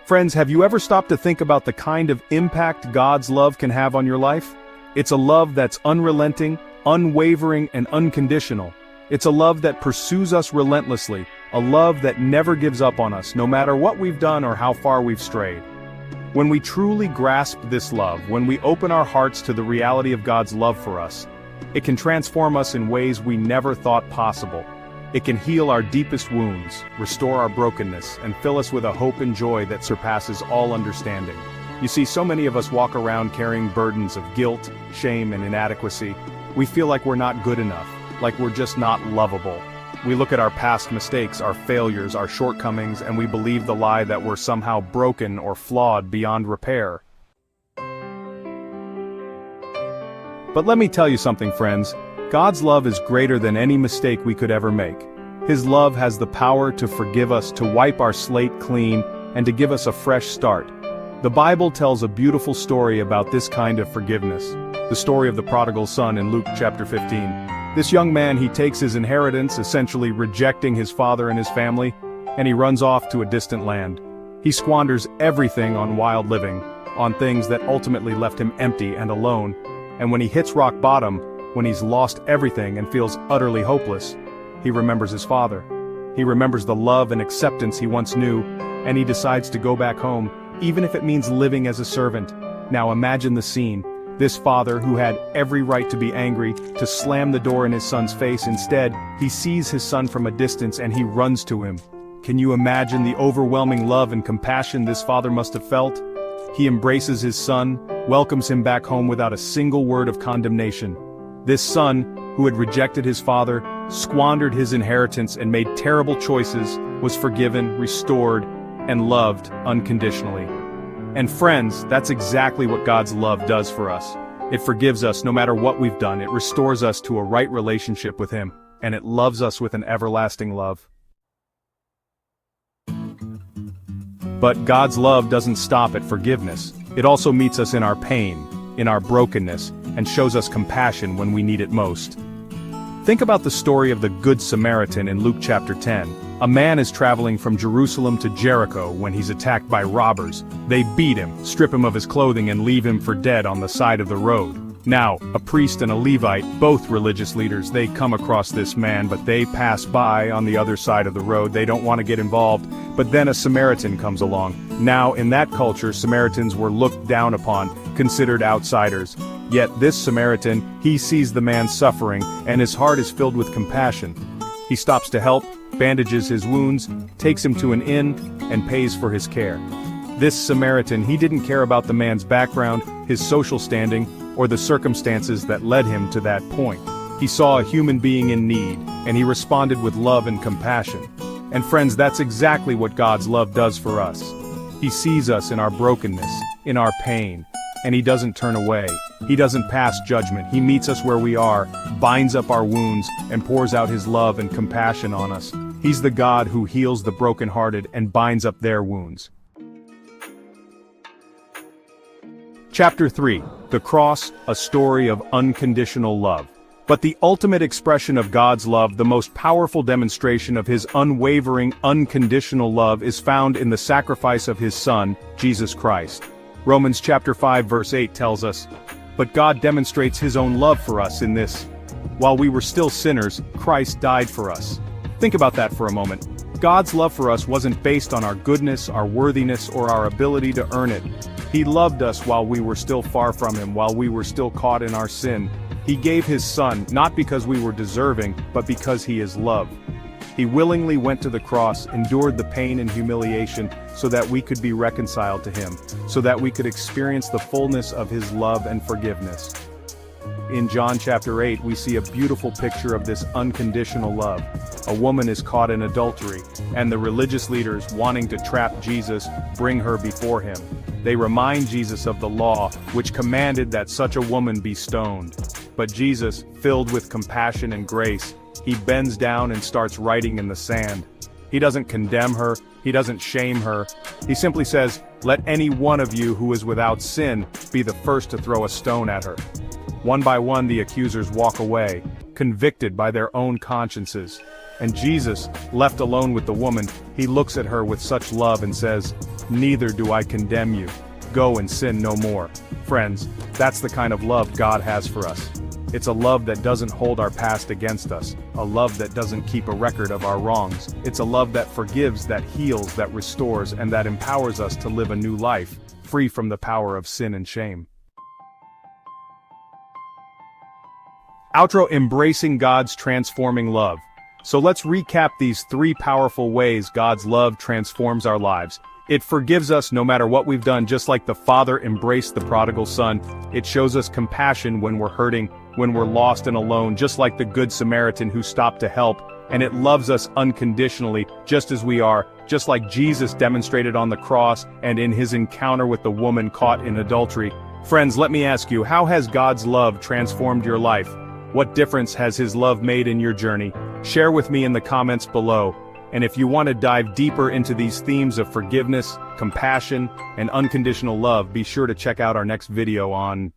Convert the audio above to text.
Friends, have you ever stopped to think about the kind of impact God's love can have on your life? It's a love that's unrelenting, unwavering, and unconditional. It's a love that pursues us relentlessly, a love that never gives up on us, no matter what we've done or how far we've strayed. When we truly grasp this love, when we open our hearts to the reality of God's love for us, it can transform us in ways we never thought possible. It can heal our deepest wounds, restore our brokenness, and fill us with a hope and joy that surpasses all understanding. You see, so many of us walk around carrying burdens of guilt, shame, and inadequacy. We feel like we're not good enough, like we're just not lovable. We look at our past mistakes, our failures, our shortcomings, and we believe the lie that we're somehow broken or flawed beyond repair. But let me tell you something, friends. God's love is greater than any mistake we could ever make. His love has the power to forgive us, to wipe our slate clean, and to give us a fresh start. The Bible tells a beautiful story about this kind of forgiveness. The story of the prodigal son in Luke chapter 15. This young man, he takes his inheritance, essentially rejecting his father and his family, and he runs off to a distant land. He squanders everything on wild living, on things that ultimately left him empty and alone. And when he hits rock bottom, when he's lost everything and feels utterly hopeless, he remembers his father. He remembers the love and acceptance he once knew, and he decides to go back home, even if it means living as a servant. Now imagine the scene. This father, who had every right to be angry, to slam the door in his son's face, instead, he sees his son from a distance and he runs to him. Can you imagine the overwhelming love and compassion this father must have felt? He embraces his son, welcomes him back home without a single word of condemnation. This son, who had rejected his father, squandered his inheritance and made terrible choices, was forgiven, restored, and loved unconditionally. And friends, that's exactly what God's love does for us. It forgives us no matter what we've done, it restores us to a right relationship with Him, and it loves us with an everlasting love. But God's love doesn't stop at forgiveness. It also meets us in our pain, in our brokenness, and shows us compassion when we need it most. Think about the story of the Good Samaritan in Luke chapter 10. A man is traveling from Jerusalem to Jericho when he's attacked by robbers. They beat him, strip him of his clothing, and leave him for dead on the side of the road. Now, a priest and a Levite, both religious leaders, they come across this man, but they pass by on the other side of the road. They don't want to get involved. But then a Samaritan comes along. Now, in that culture, Samaritans were looked down upon, considered outsiders. Yet this Samaritan, he sees the man suffering, and his heart is filled with compassion. He stops to help, bandages his wounds, takes him to an inn, and pays for his care. This Samaritan, he didn't care about the man's background, his social standing, or the circumstances that led him to that point. He saw a human being in need, and he responded with love and compassion. And friends, that's exactly what God's love does for us. He sees us in our brokenness, in our pain, and He doesn't turn away. He doesn't pass judgment. He meets us where we are, binds up our wounds, and pours out His love and compassion on us. He's the God who heals the brokenhearted and binds up their wounds. Chapter 3. The Cross, a story of unconditional love. But the ultimate expression of God's love, the most powerful demonstration of His unwavering, unconditional love, is found in the sacrifice of His Son, Jesus Christ. Romans chapter 5 verse 8 tells us, "But God demonstrates His own love for us in this: while we were still sinners, Christ died for us." Think about that for a moment. God's love for us wasn't based on our goodness, our worthiness, or our ability to earn it. He loved us while we were still far from Him, while we were still caught in our sin. He gave His Son, not because we were deserving, but because He is love. He willingly went to the cross, endured the pain and humiliation, so that we could be reconciled to Him, so that we could experience the fullness of His love and forgiveness. In John chapter 8, we see a beautiful picture of this unconditional love. A woman is caught in adultery, and the religious leaders, wanting to trap Jesus, bring her before Him. They remind Jesus of the law, which commanded that such a woman be stoned. But Jesus, filled with compassion and grace, He bends down and starts writing in the sand. He doesn't condemn her, He doesn't shame her. He simply says, "Let any one of you who is without sin be the first to throw a stone at her." One by one the accusers walk away, convicted by their own consciences. And Jesus, left alone with the woman, He looks at her with such love and says, neither do I condemn you. Go and sin no more. Friends, that's the kind of love God has for us. It's a love that doesn't hold our past against us, a love that doesn't keep a record of our wrongs. It's a love that forgives, that heals, that restores, and that empowers us to live a new life, free from the power of sin and shame. Outro: embracing God's transforming love. So let's recap these 3 powerful ways God's love transforms our lives. It forgives us no matter what we've done, just like the Father embraced the prodigal son. It shows us compassion when we're hurting, when we're lost and alone, just like the Good Samaritan who stopped to help. And it loves us unconditionally, just as we are, just like Jesus demonstrated on the cross and in his encounter with the woman caught in adultery. Friends, let me ask you, how has God's love transformed your life? What difference has his love made in your journey? Share with me in the comments below. And if you want to dive deeper into these themes of forgiveness, compassion, and unconditional love, be sure to check out our next video on